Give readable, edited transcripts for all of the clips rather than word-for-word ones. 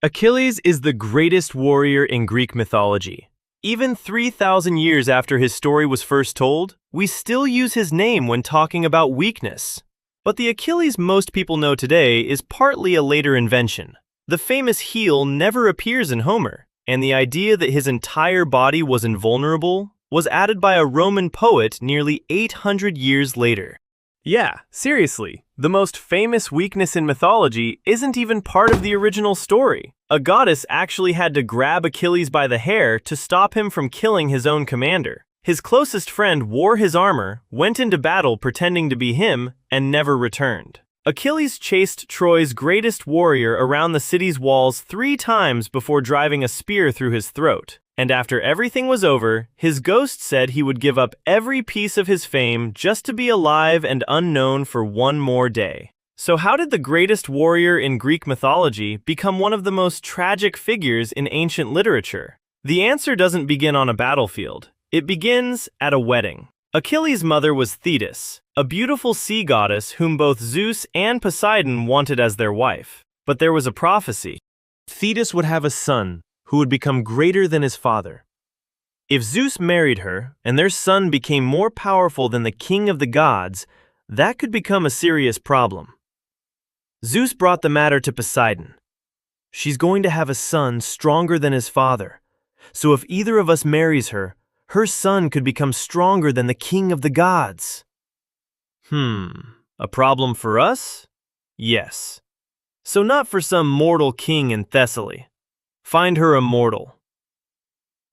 Achilles is the greatest warrior in Greek mythology. Even 3,000 years after his story was first told, we still use his name when talking about weakness. But the Achilles most people know today is partly a later invention. The famous heel never appears in Homer, and the idea that his entire body was invulnerable was added by a Roman poet nearly 800 years later. Yeah, seriously, the most famous weakness in mythology isn't even part of the original story. A goddess actually had to grab Achilles by the hair to stop him from killing his own commander. His closest friend wore his armor, went into battle pretending to be him, and never returned. Achilles chased Troy's greatest warrior around the city's walls 3 times before driving a spear through his throat. And after everything was over, his ghost said he would give up every piece of his fame just to be alive and unknown for one more day. So how did the greatest warrior in Greek mythology become one of the most tragic figures in ancient literature? The answer doesn't begin on a battlefield. It begins at a wedding. Achilles' mother was Thetis, a beautiful sea goddess whom both Zeus and Poseidon wanted as their wife. But there was a prophecy. Thetis would have a son who would become greater than his father. If Zeus married her, and their son became more powerful than the king of the gods, that could become a serious problem. Zeus brought the matter to Poseidon. She's going to have a son stronger than his father, so if either of us marries her, her son could become stronger than the king of the gods. A problem for us? Yes. So not for some mortal king in Thessaly. Find her a mortal.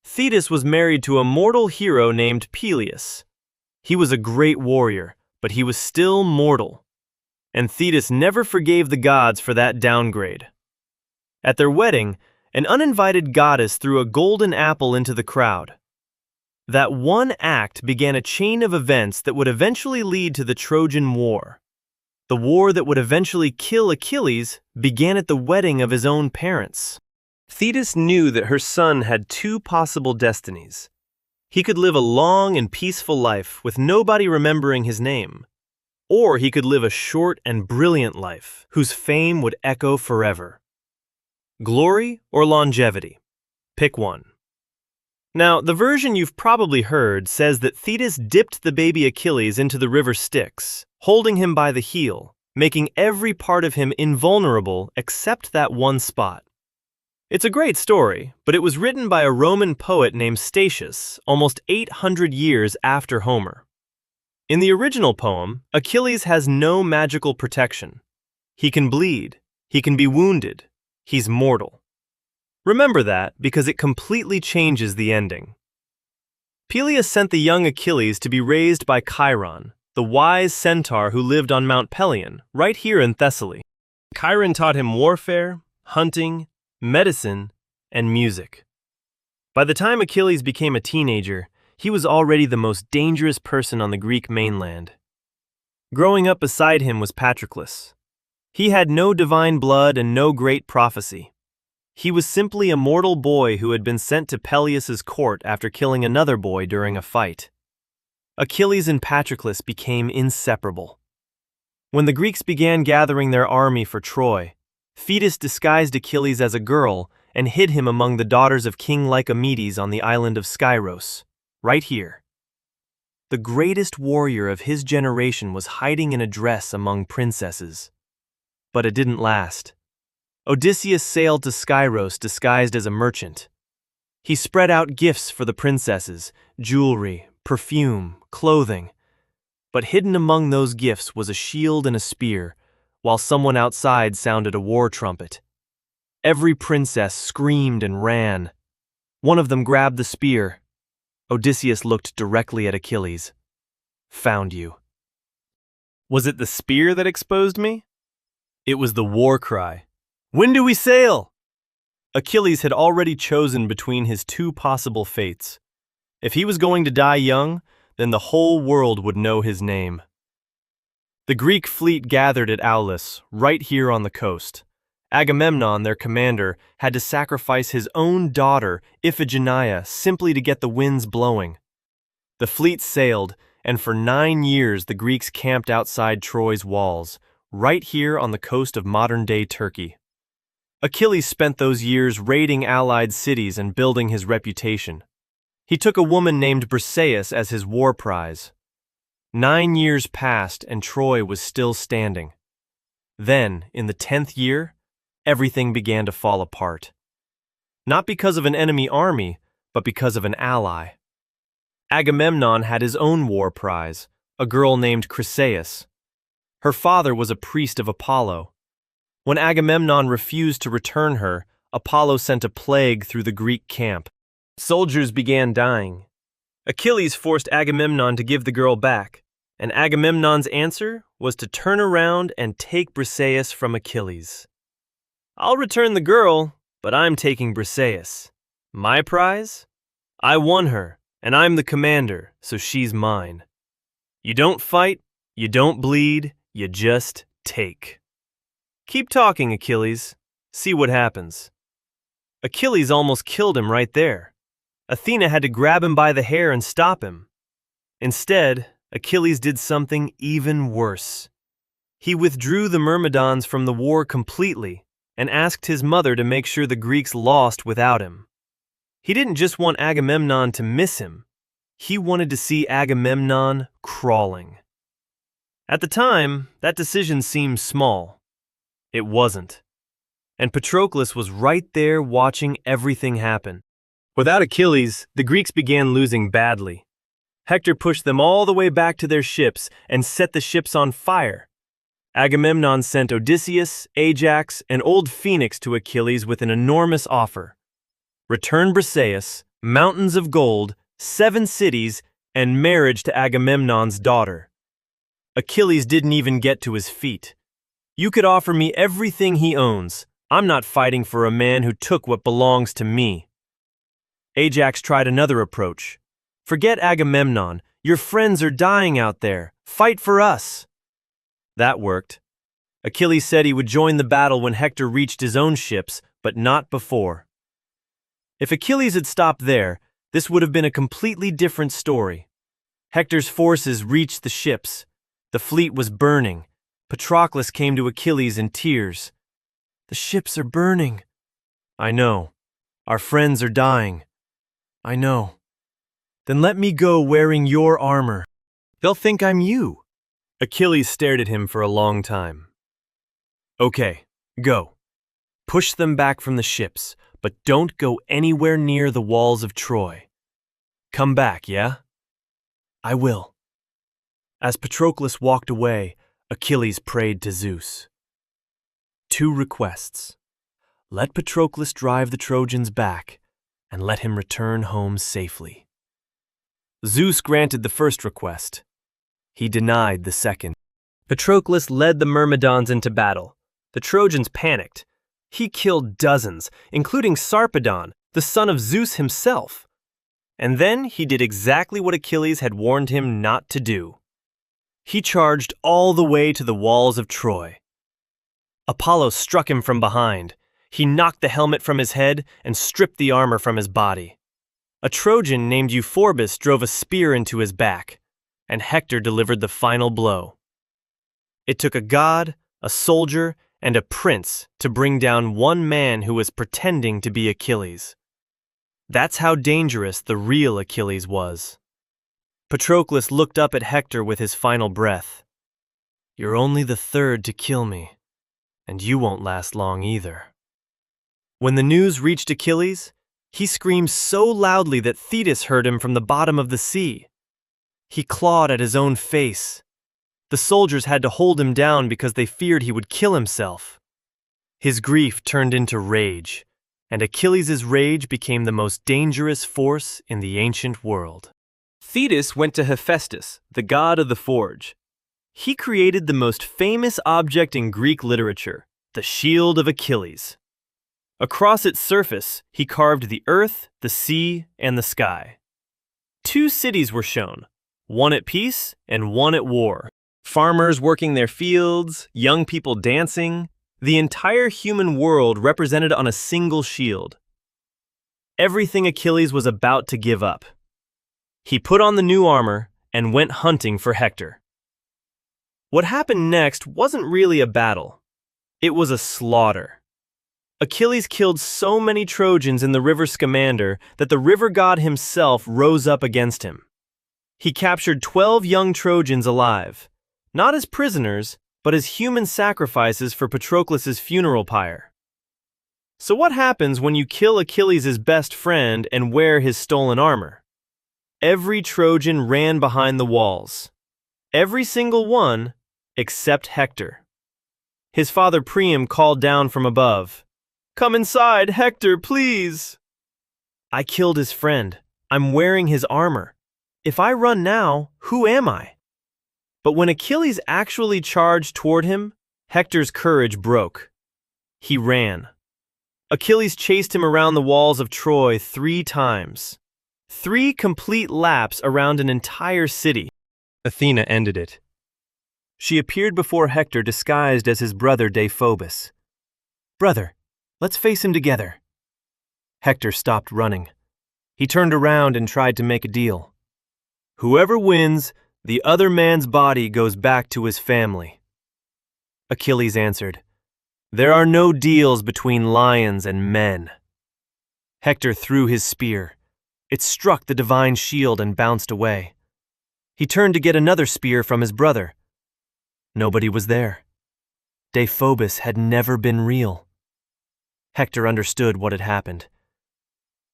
Thetis was married to a mortal hero named Peleus. He was a great warrior, but he was still mortal. And Thetis never forgave the gods for that downgrade. At their wedding, an uninvited goddess threw a golden apple into the crowd. That one act began a chain of events that would eventually lead to the Trojan War. The war that would eventually kill Achilles began at the wedding of his own parents. Thetis knew that her son had 2 possible destinies. He could live a long and peaceful life with nobody remembering his name, or he could live a short and brilliant life whose fame would echo forever. Glory or longevity? Pick one. Now, the version you've probably heard says that Thetis dipped the baby Achilles into the river Styx, holding him by the heel, making every part of him invulnerable except that one spot. It's a great story, but it was written by a Roman poet named Statius almost 800 years after Homer. In the original poem, Achilles has no magical protection. He can bleed, he can be wounded, he's mortal. Remember that because it completely changes the ending. Peleus sent the young Achilles to be raised by Chiron, the wise centaur who lived on Mount Pelion, right here in Thessaly. Chiron taught him warfare, hunting, medicine, and music. By the time Achilles became a teenager, he was already the most dangerous person on the Greek mainland. Growing up beside him was Patroclus. He had no divine blood and no great prophecy. He was simply a mortal boy who had been sent to Peleus's court after killing another boy during a fight. Achilles and Patroclus became inseparable. When the Greeks began gathering their army for Troy, Thetis disguised Achilles as a girl and hid him among the daughters of King Lycomedes on the island of Skyros, right here. The greatest warrior of his generation was hiding in a dress among princesses. But it didn't last. Odysseus sailed to Skyros disguised as a merchant. He spread out gifts for the princesses, jewelry, perfume, clothing. But hidden among those gifts was a shield and a spear, while someone outside sounded a war trumpet. Every princess screamed and ran. One of them grabbed the spear. Odysseus looked directly at Achilles. Found you. Was it the spear that exposed me? It was the war cry. When do we sail? Achilles had already chosen between his 2 possible fates. If he was going to die young, then the whole world would know his name. The Greek fleet gathered at Aulis, right here on the coast. Agamemnon, their commander, had to sacrifice his own daughter, Iphigenia, simply to get the winds blowing. The fleet sailed, and for 9 years the Greeks camped outside Troy's walls, right here on the coast of modern-day Turkey. Achilles spent those years raiding allied cities and building his reputation. He took a woman named Briseis as his war prize. 9 years passed and Troy was still standing. Then, in the 10th year, everything began to fall apart. Not because of an enemy army, but because of an ally. Agamemnon had his own war prize, a girl named Chryseis. Her father was a priest of Apollo. When Agamemnon refused to return her, Apollo sent a plague through the Greek camp. Soldiers began dying. Achilles forced Agamemnon to give the girl back, and Agamemnon's answer was to turn around and take Briseis from Achilles. "I'll return the girl, but I'm taking Briseis. My prize? I won her, and I'm the commander, so she's mine. You don't fight, you don't bleed, you just take. Keep talking, Achilles. See what happens." Achilles almost killed him right there. Athena had to grab him by the hair and stop him. Instead, Achilles did something even worse. He withdrew the Myrmidons from the war completely and asked his mother to make sure the Greeks lost without him. He didn't just want Agamemnon to miss him. He wanted to see Agamemnon crawling. At the time, that decision seemed small. It wasn't. And Patroclus was right there watching everything happen. Without Achilles, the Greeks began losing badly. Hector pushed them all the way back to their ships and set the ships on fire. Agamemnon sent Odysseus, Ajax, and old Phoenix to Achilles with an enormous offer. Return Briseis, mountains of gold, 7 cities, and marriage to Agamemnon's daughter. Achilles didn't even get to his feet. "You could offer me everything he owns. I'm not fighting for a man who took what belongs to me." Ajax tried another approach. "Forget Agamemnon. Your friends are dying out there. Fight for us." That worked. Achilles said he would join the battle when Hector reached his own ships, but not before. If Achilles had stopped there, this would have been a completely different story. Hector's forces reached the ships. The fleet was burning. Patroclus came to Achilles in tears. "The ships are burning." "I know. Our friends are dying." "I know." "Then let me go wearing your armor. They'll think I'm you." Achilles stared at him for a long time. "Okay, go. Push them back from the ships, but don't go anywhere near the walls of Troy. Come back, yeah?" "I will." As Patroclus walked away, Achilles prayed to Zeus. 2 requests. Let Patroclus drive the Trojans back, and let him return home safely. Zeus granted the first request. He denied the second. Patroclus led the Myrmidons into battle. The Trojans panicked. He killed dozens, including Sarpedon, the son of Zeus himself. And then he did exactly what Achilles had warned him not to do. He charged all the way to the walls of Troy. Apollo struck him from behind. He knocked the helmet from his head and stripped the armor from his body. A Trojan named Euphorbus drove a spear into his back, and Hector delivered the final blow. It took a god, a soldier, and a prince to bring down one man who was pretending to be Achilles. That's how dangerous the real Achilles was. Patroclus looked up at Hector with his final breath. "You're only the third to kill me, and you won't last long either." When the news reached Achilles, he screamed so loudly that Thetis heard him from the bottom of the sea. He clawed at his own face. The soldiers had to hold him down because they feared he would kill himself. His grief turned into rage, and Achilles' rage became the most dangerous force in the ancient world. Thetis went to Hephaestus, the god of the forge. He created the most famous object in Greek literature, the shield of Achilles. Across its surface, he carved the earth, the sea, and the sky. 2 cities were shown, one at peace and one at war. Farmers working their fields, young people dancing, the entire human world represented on a single shield. Everything Achilles was about to give up. He put on the new armor and went hunting for Hector. What happened next wasn't really a battle. It was a slaughter. Achilles killed so many Trojans in the river Scamander that the river god himself rose up against him. He captured 12 young Trojans alive, not as prisoners, but as human sacrifices for Patroclus's funeral pyre. So what happens when you kill Achilles' best friend and wear his stolen armor? Every Trojan ran behind the walls. Every single one, except Hector. His father Priam called down from above, "Come inside, Hector, please!" "I killed his friend. I'm wearing his armor. If I run now, who am I?" But when Achilles actually charged toward him, Hector's courage broke. He ran. Achilles chased him around the walls of Troy 3 times. 3 complete laps around an entire city. Athena ended it. She appeared before Hector disguised as his brother Deiphobus. "Brother, let's face him together." Hector stopped running. He turned around and tried to make a deal. "Whoever wins, the other man's body goes back to his family." Achilles answered, "There are no deals between lions and men." Hector threw his spear. It struck the divine shield and bounced away. He turned to get another spear from his brother. Nobody was there. Deiphobus had never been real. Hector understood what had happened.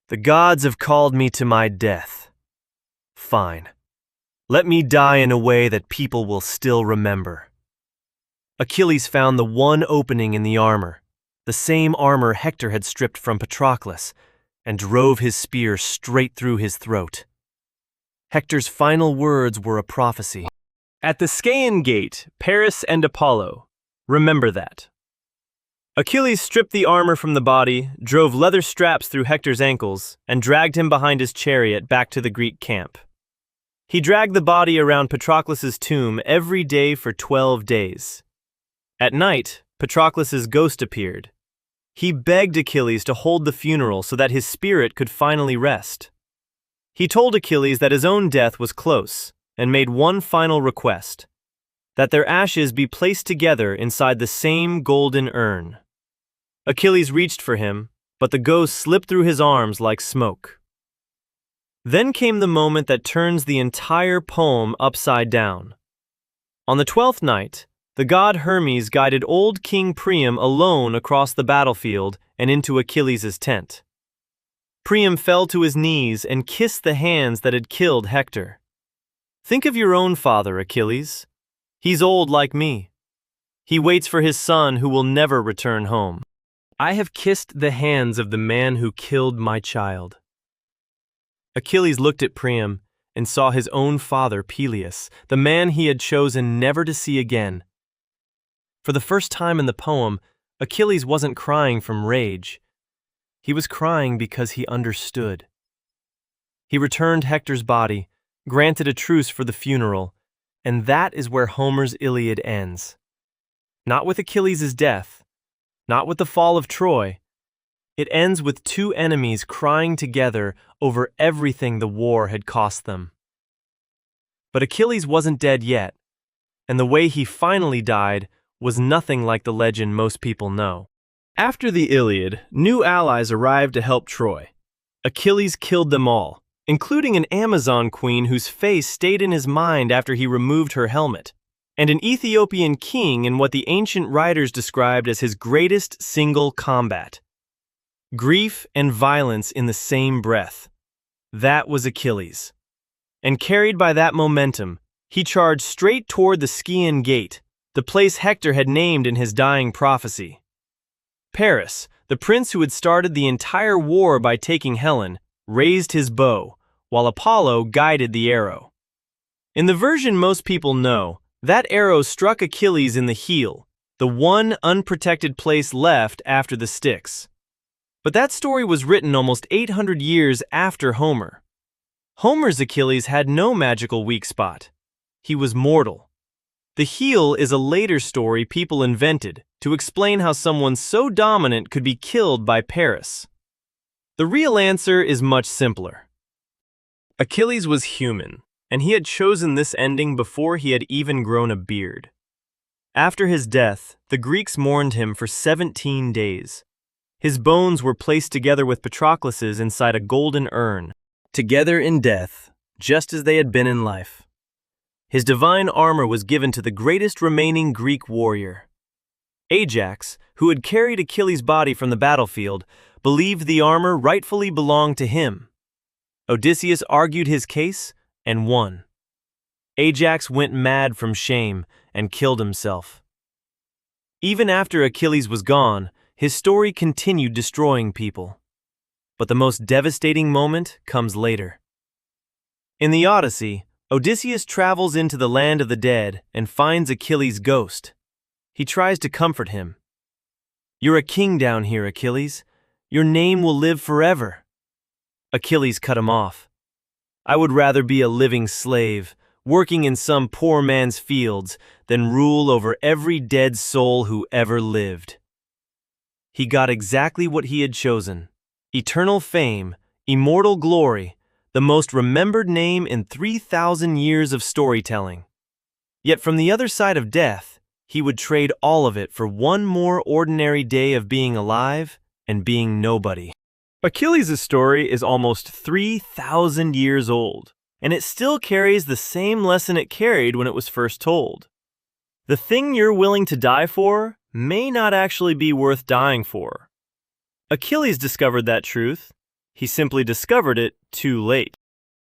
"The gods have called me to my death. Fine. Let me die in a way that people will still remember." Achilles found the one opening in the armor, the same armor Hector had stripped from Patroclus, and drove his spear straight through his throat. Hector's final words were a prophecy. "At the Scaean gate, Paris and Apollo, remember that." Achilles stripped the armor from the body, drove leather straps through Hector's ankles, and dragged him behind his chariot back to the Greek camp. He dragged the body around Patroclus's tomb every day for 12 days. At night, Patroclus's ghost appeared. He begged Achilles to hold the funeral so that his spirit could finally rest. He told Achilles that his own death was close and made one final request, that their ashes be placed together inside the same golden urn. Achilles reached for him, but the ghost slipped through his arms like smoke. Then came the moment that turns the entire poem upside down. On the 12th night, the god Hermes guided old King Priam alone across the battlefield and into Achilles' tent. Priam fell to his knees and kissed the hands that had killed Hector. "Think of your own father, Achilles. He's old like me. He waits for his son who will never return home. I have kissed the hands of the man who killed my child." Achilles looked at Priam and saw his own father, Peleus, the man he had chosen never to see again. For the first time in the poem, Achilles wasn't crying from rage. He was crying because he understood. He returned Hector's body, granted a truce for the funeral, and that is where Homer's Iliad ends. Not with Achilles' death, not with the fall of Troy. It ends with 2 enemies crying together over everything the war had cost them. But Achilles wasn't dead yet, and the way he finally died was nothing like the legend most people know. After the Iliad, new allies arrived to help Troy. Achilles killed them all, including an Amazon queen whose face stayed in his mind after he removed her helmet, and an Ethiopian king in what the ancient writers described as his greatest single combat. Grief and violence in the same breath. That was Achilles. And carried by that momentum, he charged straight toward the Scaean gate, the place Hector had named in his dying prophecy. Paris, the prince who had started the entire war by taking Helen, raised his bow, while Apollo guided the arrow. In the version most people know, that arrow struck Achilles in the heel, the one unprotected place left after the Styx. But that story was written almost 800 years after Homer. Homer's Achilles had no magical weak spot. He was mortal. The heel is a later story people invented to explain how someone so dominant could be killed by Paris. The real answer is much simpler. Achilles was human, and he had chosen this ending before he had even grown a beard. After his death, the Greeks mourned him for 17 days. His bones were placed together with Patroclus's inside a golden urn, together in death, just as they had been in life. His divine armor was given to the greatest remaining Greek warrior. Ajax, who had carried Achilles' body from the battlefield, believed the armor rightfully belonged to him. Odysseus argued his case and won. Ajax went mad from shame and killed himself. Even after Achilles was gone, his story continued destroying people. But the most devastating moment comes later. In the Odyssey, Odysseus travels into the land of the dead and finds Achilles' ghost. He tries to comfort him. "You're a king down here, Achilles. Your name will live forever." Achilles cut him off. "I would rather be a living slave, working in some poor man's fields, than rule over every dead soul who ever lived." He got exactly what he had chosen: eternal fame, immortal glory, the most remembered name in 3,000 years of storytelling. Yet from the other side of death, he would trade all of it for one more ordinary day of being alive and being nobody. Achilles' story is almost 3,000 years old, and it still carries the same lesson it carried when it was first told. The thing you're willing to die for may not actually be worth dying for. Achilles discovered that truth. He simply discovered it too late.